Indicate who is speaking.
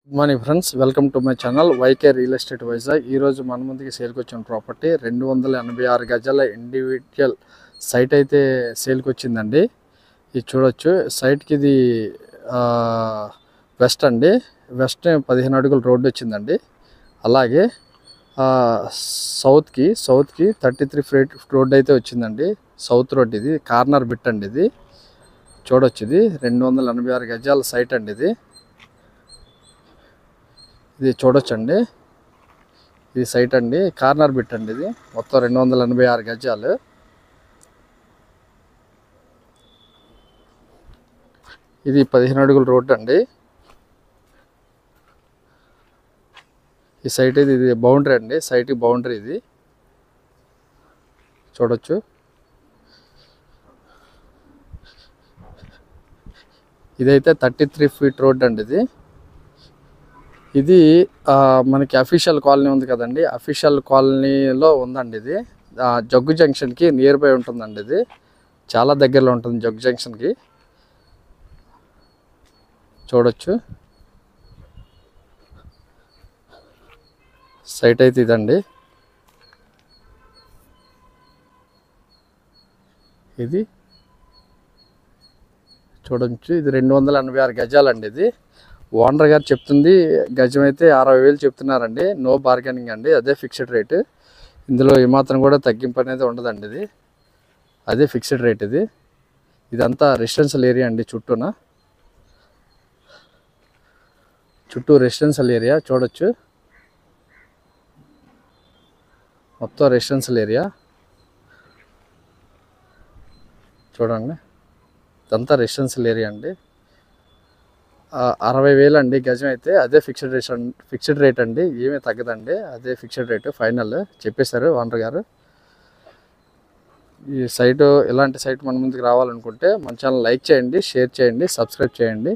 Speaker 1: Good morning friends, welcome to my channel YK real estate Vizag. ఈరోజు మన ముందుకి సేల్కి వచ్చిన ప్రాపర్టీ 286 గజాల ఇండివిజువల్ సైట్ అయితే సేల్కి వచ్చిందండి. ఇది చూడొచ్చు. సైట్కి ఇది వెస్ట్ అండి. వెస్ట్ 15 అడుగుల రోడ్డు వచ్చిందండి. అలాగే సౌత్కి 33 ఫీట్ రోడ్ అయితే వచ్చిందండి. సౌత్ రోడ్ ఇది కార్నర్ బిట్ అండి. ఇది చూడొచ్చు. ఇది 286 గజాల సైట్ అండి. ఇది చూడొచ్చండి. ఇది సైట్ అండి, కార్నర్ బిట్ అండి. ఇది మొత్తం 286 గజాలు. ఇది 15 అడుగుల రోడ్డు అండి. ఈ సైట్ ఇది బౌండరీ అండి. సైట్ బౌండరీ ఇది చూడొచ్చు. ఇదైతే 33 ఫీట్ రోడ్ అండి. ఇది మనకి అఫీషియల్ కాలనీ ఉంది కదండి, అఫీషియల్ కాలనీలో ఉందండి. ఇది జగ్గు జంక్షన్కి నియర్ బై ఉంటుందండి. ఇది చాలా దగ్గరలో ఉంటుంది జగ్గు జంక్షన్కి. చూడొచ్చు. సైట్ అయితే ఇదండి. ఇది చూడొచ్చు. ఇది 286 గజాలండి. ఇది ఓనర్ గారు చెప్తుంది గజం అయితే 60,000 చెప్తున్నారండి. నో బార్గెనింగ్ అండి. అదే ఫిక్స్డ్ రేటు. ఇందులో ఏమాత్రం కూడా తగ్గింపు అనేది ఉండదండి. ఇది అదే ఫిక్స్డ్ రేట్. ఇదంతా రెసిడెన్షియల్ ఏరియా అండి. చుట్టూ రెసిడెన్షియల్ ఏరియా చూడొచ్చు. మొత్తం రెసిడెన్షియల్ ఏరియా చూడండి. ఇదంతా రెసిడెన్షియల్ ఏరియా అండి. 60,000 అండి గజం అయితే. అదే ఫిక్స్డ్ రేట్ అండి. ఏమీ తగ్గదండి. అదే ఫిక్స్డ్ రేటు ఫైనల్ చెప్పేశారు ఓనర్ గారు. ఈ సైటు, ఇలాంటి సైట్ మన ముందుకు రావాలనుకుంటే మన ఛానల్ లైక్ చేయండి, షేర్ చేయండి, సబ్స్క్రైబ్ చేయండి.